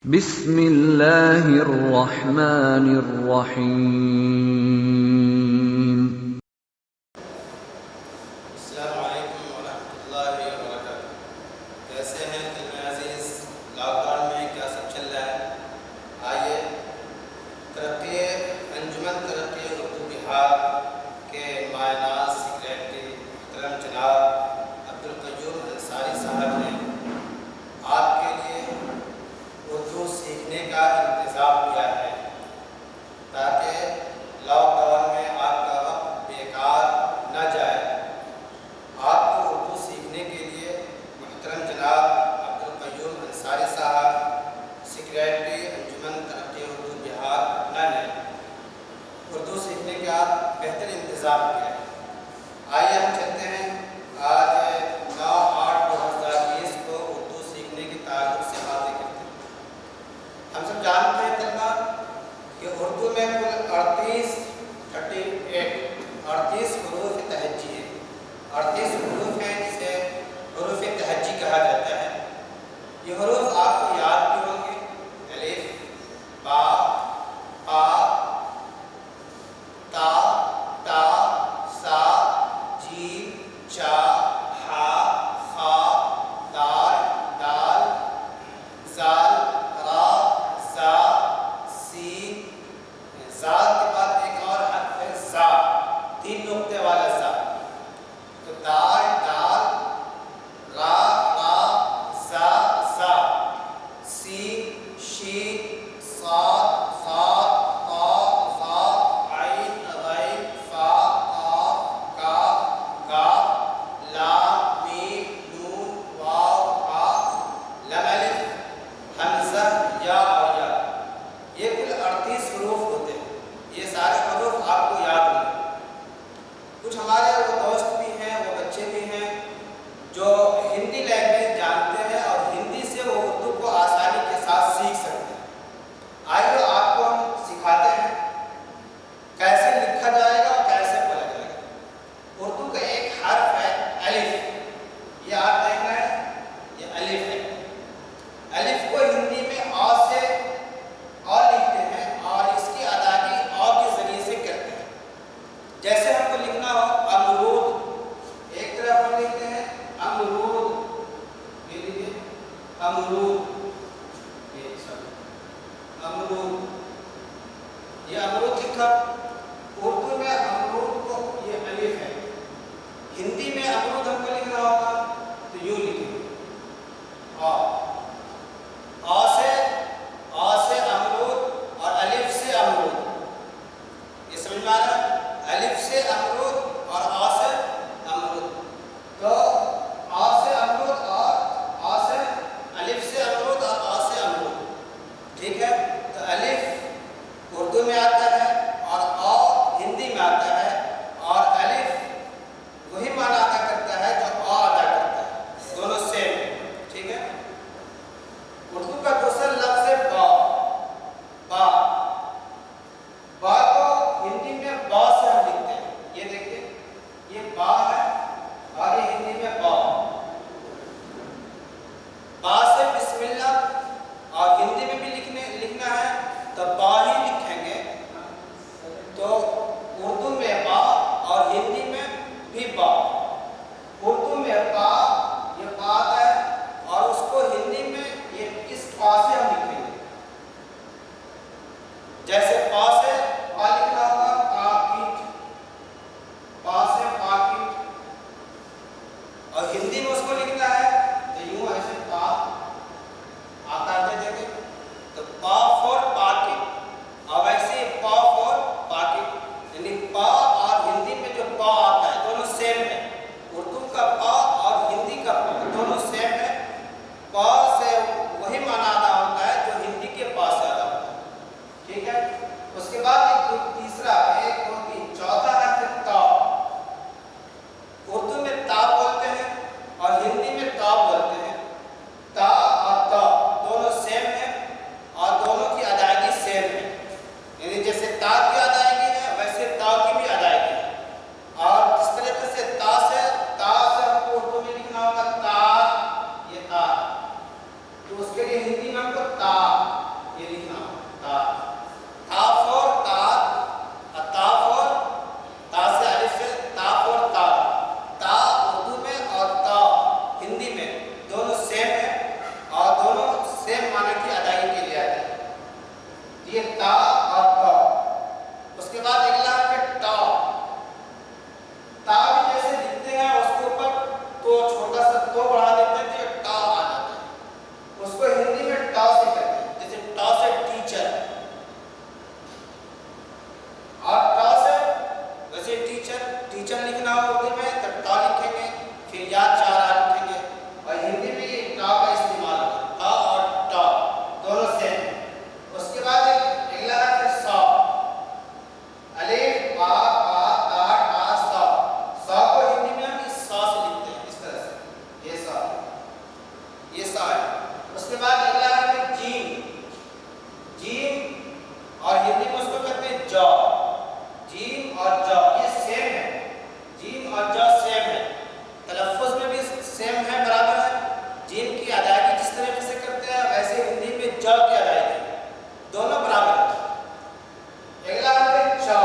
بسم اللہ الرحمن الرحیم۔ السلام علیکم ورحمۃ اللہ وبرکاتہ۔ کیسے ہیں دل میں عزیز؟ لاک ڈاؤن میں کیا سب چل رہا ہے؟ آئیے ترقی انجمن ترقی اردو بہار کے مایہ ناز سیکریٹری محترم جناب عبدالقیوم انصاری صاحب نے آپ کے لیے اردو سیکھنے کا انتظام کیا ہے تاکہ لاک ڈاؤن میں آپ کا وقت بیکار نہ جائے۔ آپ کو اردو سیکھنے کے لیے محترم جناب عبدالقیوم انصاری صاحب سیکریٹری انجمن ترقی اردو بہار پٹنہ نے اردو سیکھنے کا بہتر انتظام کیا ہے۔ آئیے ہم چلتے ہیں آج 9/8/2020 کو اردو سیکھنے کے تعلق سے باتیں کرتے ہیں۔ ہم سب جانتے ہیں طلبہ کہ اردو میں کل 38 حروف تہجی ہیں۔ 38 حروف ہیں جسے حروف تہجی کہا جاتا ہے۔ یہ حروف آپ کو یاد بھی ہوں گے: الف، با، قا، تا، تا، سا، جیم، چا، ہا، خا، دال، دال، زال، را، زا، سین، زال کے بعد ایک اور حرف ہے زا، 3 نقطے والا زا۔ تو دال، دال، را، را، زا، زا، سین، شین، صاد، صاد، طا، ظا، عین، غین، فا، قاف، کاف، کاف، لام، میم، نون، واو، ہا، لام الف، حمزہ، یا اور یا۔ یہ کل 38 حروف ہوتے ہیں۔ یہ سارے حروف آپ کو یاد ہوں گے۔ کچھ ہمارے وہ دوست بھی ہیں، وہ بچے بھی ہیں جو ہندی لینگویج جانتے ہیں اور ہندی سے وہ اردو کو آسانی کے ساتھ سیکھ سکتے ہیں۔ آئیے آپ کو ہم سکھاتے ہیں کیسے لکھا جائے گا اور کیسے پڑھا جائے گا۔ اردو کا ایک حرف ہے الف، یہ آپ دیکھ رہے ہیں، یہ الف ہے۔ الف کو ہندی میں آ سے آ لکھتے ہیں اور اس کی ادائیگی آ کے ذریعے سے کرتے ہیں۔ جیسے ہم کو لکھنا ہو امرود، ایک طرف ہم لکھتے ہیں امرود، یہ لیجیے امرود، امرود، یہ امرود لکھا۔ اردو میں امرود کو یہ الف ہے۔ ہندی میں امرود ہم کو لکھنا ہوگا تو یوں لکھیں گے آ سے امرود اور الف سے امرود۔ یہ سمجھ میں آ رہا ہے؟ الف سے امرود اور آ سے امرود۔ تو آ سے امرود اور آ سے الف سے امرود اور آ سے امرود، ٹھیک ہے؟ تو الف اردو میں آتا ہے اور یہ سا ہے. اس کے بعد اگلا ہے جیم. جیم اور ہندی میں اس کو کہتے ہیں جا. جیم اور جا یہ سیم ہے. جیم اور جا سیم ہے, تلفظ میں بھی سیم ہے, برابر ہے. جیم کی ادائیگی جس طریقے سے کرتے ہیں ویسے ہندی میں جا کی ادائیگی دونوں برابر ہے. اگلا ہے چا,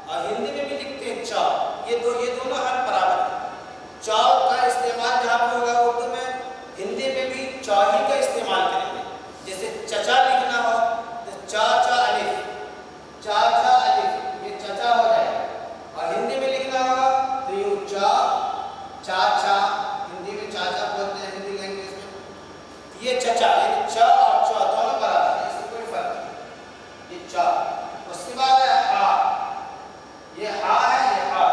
اور ہندی میں بھی لکھتے ہیں چا. یہ دونوں حرف برابر ہیں. چا کا استعمال جہاں پہ ہوگا اردو میں, ہندی میں بھی چا ہی کا استعمال کریں گے. جیسے چچا لکھنا ہو تو چا چا الف, چا چا الف, یہ چچا ہو جائے گا. اور ہندی میں لکھنا ہوگا تو یوں چا چا چا, ہندی میں چاچا بولتے ہیں ہندی لینگویج میں. یہ چچا, یہ چا اور چا دونوں برابر ہیں, اس میں کوئی فرق نہیں. یہ چا. اس کے بعد ہے ہا. یہ ہا ہے, یہ ہا.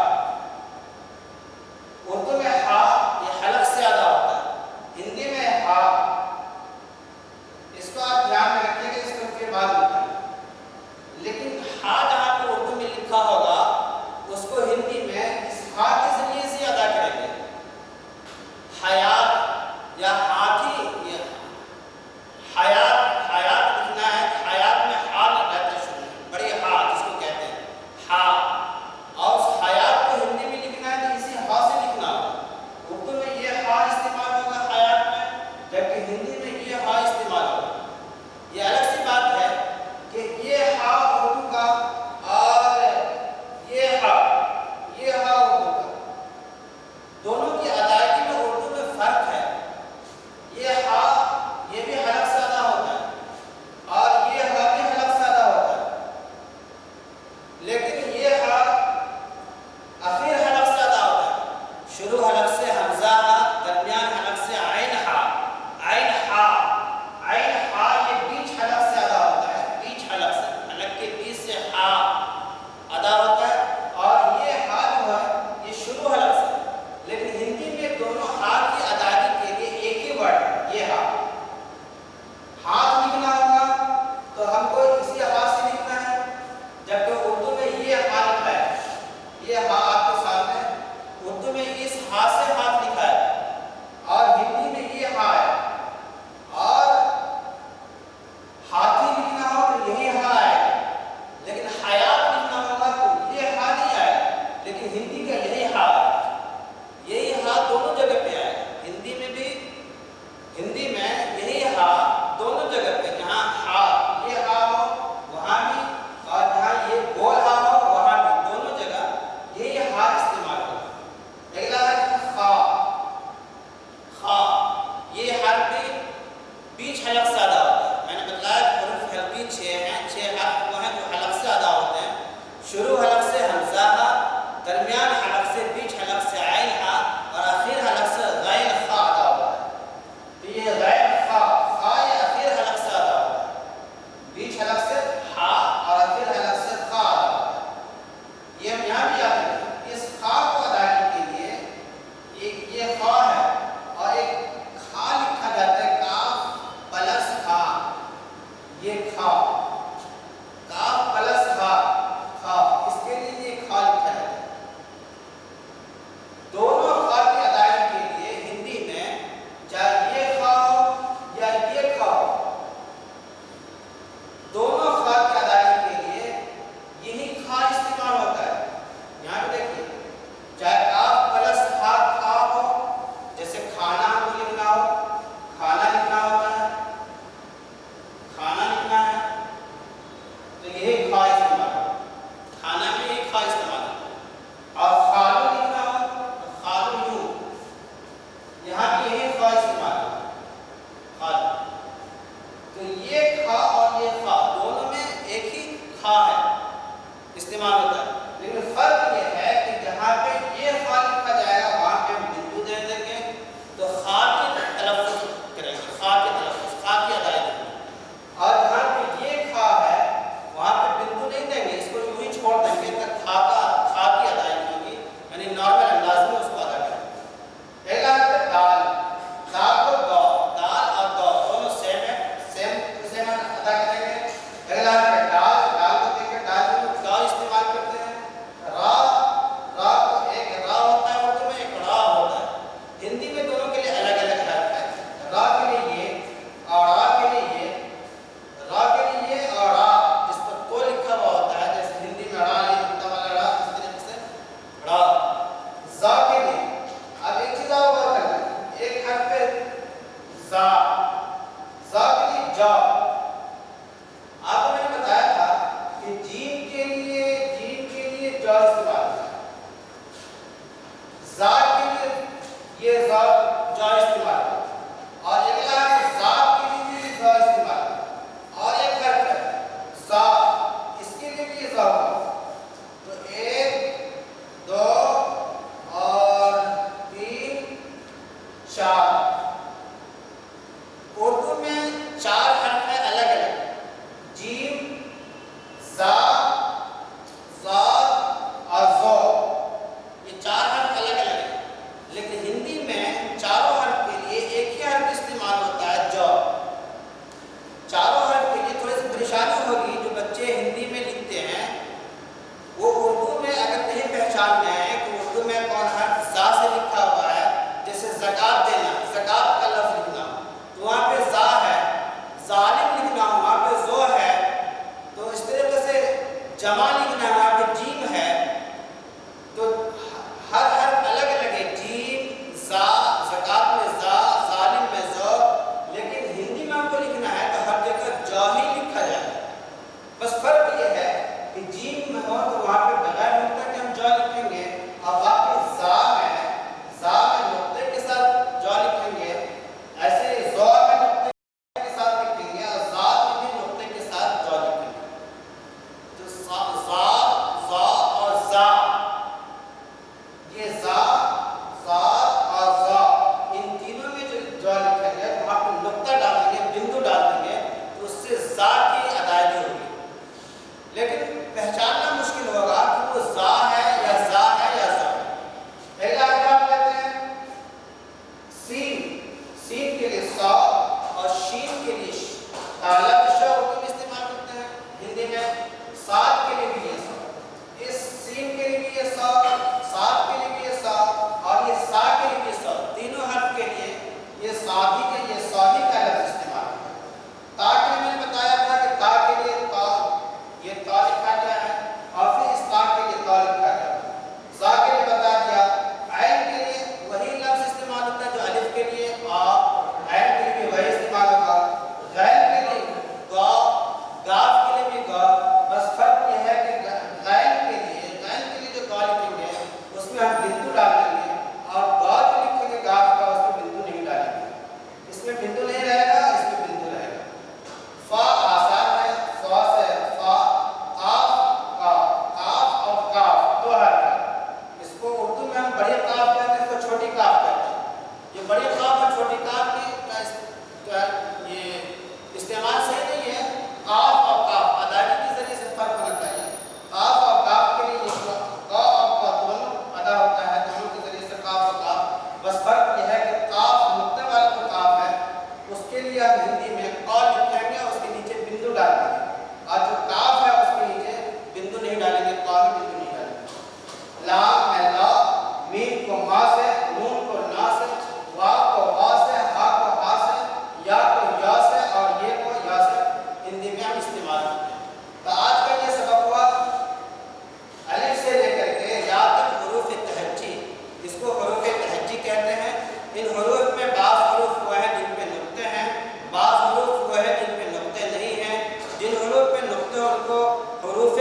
اردو میں ہا یہ حلق سے ادا ہوتا ہے, ہندی میں ہا. اس کو آپ دھیان میں رکھیے گا, اس کو پھر بعد میں. لیکن ہا جہاں پہ اردو میں لکھا ہوگا اس کو ہندی میں اس ہا کے ذریعے سے ادا کریں گے. حیات یا ہاتھی, یہ حیات, حیات لکھنا ہے, حیات میں ہا رہتا ہے شروع میں, بڑی ہا جس کو کہتے ہیں ہا. اور اس حیات کو ہندی میں لکھنا ہے تو اسی ہا سے لکھنا ہوگا. اردو میں یہ ہا استعمال ہوگا حیات میں, جبکہ ہندی میں یہ ہا استعمال ہوگا. یہ الگ سی بات ہے کہ یہ ہا اردو کا اور یہ ہا اردو کا, دونوں کی ادائیگی میں اردو میں فرق ہے. یہ ہا یہ بھی حلق سے ادا ہوتا ہے اور یہ ہا بھی حلق سے ادا ہوتا ہے, لیکن یہ ہا اخیر حلق سے ادا ہوتا ہے. شروع حلق سے حمزہ ہا, درمیان حلق سے عین ہا. عین ہا, عین ہا یہ بیچ حلق سے ادا ہوتا ہے, بیچ حلق سے, حلق کے بیچ سے ہا ادا ہوتا ہے. اور یہ ہا جو ہے یہ شروع حلق سے, لیکن ہندی میں دونوں ہا کی ادائیگی کے لیے ایک ہی ورڈ ہے, یہ ہا. ہاتھ لکھنا ہوگا تو ہم کو اسی ہا سے لکھنا ہے, جبکہ اردو میں یہ ہا لکھا ہے. یہ ہا آپ کے سامنے, اردو میں اس ہا سے ہاتھ لکھا ہے اور ہندی میں یہ ہا ہے. اور ہاتھی لکھنا ہو تو یہی ہا آئے گا, لیکن حیات لکھنا ہوگا تو یہ ہا نہیں آئے گا, لیکن ہندی کا یہی ہا ہے. یہی ہا دونوں جگہ پہ آئے گا. ہندی میں بھی, ہندی میں یہی ہا دونوں جگہ پہ, جہاں ہا یہ ہا ہو وہاں بھی, اور جہاں یہ گول ہا ہو وہاں بھی, دونوں جگہ یہی ہا استعمال ہوگا. اگلا ہے خا. خا یہ حرف بھی بیچ حلق سے ادا ہوتا ہے. میں نے بتلایا حروف حلقی 6 ہیں, 6 حرف وہ ہیں جو حلق سے ادا ہوتے ہیں. شروع حلق سے حمزہ ہا, درمیان حلق سے, بیچ حلق سے عین ہا, اور آخر حلق سے غین خا ادا ہوتا ہے. تو یہ غین خا, خا یہ آخر حلق سے ادا ہوتا ہے, بیچ حلق سے ہا اور آخر حلق سے خا ادا ہوتا ہے. یہ ہم یہاں بھی یاد رکھیں, اس خا کو ادائیگی کے لیے ایک یہ خا ہے اور ایک کھا لکھا جاتا ہے, کاف پلس جو. آپ کو میں نے بتایا تھا کہ جیم کے لیے جو استعمال ہوتا ہے، زا کے لیے یہ زا جو استعمال ہوتا ہے، اور اگلا ہے زا کے لیے بھی زا استعمال ہوتا ہے، اور ایک حرف ہے زا، اس کے لیے بھی یہ زا ہوگا. تو 1 2 اور 3 4. اردو میں 4 حرف ہیں الگ الگ، جیم، زا، ضاد اور ذو. یہ 4 حرف الگ الگ ہیں، لیکن ہندی میں چاروں حرف کے لیے ایک ہی حرف استعمال ہوتا ہے جو. چاروں حرف کے لیے تھوڑی سی پریشانی ہوگی جو بچے ہندی میں لکھتے ہیں، وہ اردو میں اگر نہیں پہچاننا ہے کہ اردو میں کون حرف زا سے لکھا ہوا ہے، جیسے زکات دینا، زکات کا لفظ لکھنا تو وہاں پہ زا ہے، ظالم لکھنا وہاں پہ زو ہے. تو اس طریقے سے جمع لکھنا وہاں پہ جیم ہے. تو ہر حرف الگ الگ ہے، جیم، زا، زکات میں زا، ظالم میں زو. لیکن ہندی میں ہم کو لکھنا ہے تو ہر جگہ جو ہی لکھا جائے. بس فرق یہ ہے کہ جیم میں ہو تو وہاں پہ بغیر نقطہ کے ہم جو لکھیں گے، اور باقی زا میں نقطے کے ساتھ جو لکھیں گے. ایسے زو میں نقطے کے ساتھ لکھیں گے اور زا میں بھی نقطے کے ساتھ جو لکھیں گے. تو زا، زا اور زا، یہ زا، ضاد اور زا، ان تینوں میں جو لکھیں گے وہاں پہ نقطہ ڈال دیں گے، بندو ڈال دیں گے، تو اس سے زا کی ادائیگی ہوگی. لیکن پہچاننا مشکل ہوگا کہ وہ زا ہے یا زا ہے یا زا. پہلا حرف لیتے ہیں سین. سین کے لیے سا اور شین کے لیے ش. تالا ش اردو میں استعمال کرتے ہیں، ہندی میں سات کے لیے بھی یہ سا، اس سین کے لیے بھی یہ سا، سات کے لیے بھی یہ سا، اور یہ سا کے لیے بھی سا. تینوں حرف کے لیے یہ ساہی کا لفظ استعمال ہوتا ہے. تا کے لیے میں نے بتایا تھا کہ تا کے لیے تا، یہ تا لکھا گیا ہے، اور پھر اس تا کے لیے تا لکھا گیا ہے. زا کے لیے بتا دیا. عین کے لیے وہی لفظ استعمال ہوتا ہے جو الف کے لیے آ، عین کے لیے بھی وہی استعمال ہوگا. غین کے لیے گا، گاف کے لیے بھی گا. بس فرق یہ ہے کہ غین کے لیے جو گا لکھیں گے اس میں ہم بندو ڈال دیں گے، اور گا جو لکھیں گے گاف کا اس میں بندو نہیں ڈالیں گے. اس میں بندو نہیں رہے گا، اس میں بندو رہے گا. فا آسان ہے، فا سے فا. قاف اور کاف دو حرف ہیں. اس کو اردو میں ہم بڑے کاف کہتے ہیں، اس کو چھوٹی کاف کہتے ہیں. یہ بڑے کاف اور چھوٹی کاف کی یہ استعمال صحیح نہیں ہے. کاف اور کاف ادائیگی کے ذریعے سے فرق ہونا چاہیے. کاف اور کاف کے لیے کا اور کا دونوں ادا ہوتا ہے، دونوں کے ذریعے سے کاف اور کاف. بس فرق یہ ہے کہ کاف نقطے والا جو کاف ہے اس کے لیے ہم ہندی میں ق لکھیں گے اور اس کے نیچے بندو ڈال دیں گے، اور جو کاف ہے اس کے نیچے بندو نہیں ڈالیں گے، ق میں بندو نہیں ڈالیں گے. لام میں لا، میم کو ما سے، نون کو نا سے، واو کو وا سے، ہا کو ہا سے، یا کو یا سے، اور یہ کو یا سے ہندی میں ہم استعمال کرتے ہیں. تو آج کا یہ سبق ہوا الف سے لے کر کے یا تک حروف تہجی. اس کو حروف تہجی کہتے ہیں. ان حروف میں بعض حروف وہ ہیں جن پہ نقطے ہیں، بعض حروف وہ ہیں جن پہ نقطے نہیں ہیں. جن حروف پہ نقطے ان کو حروف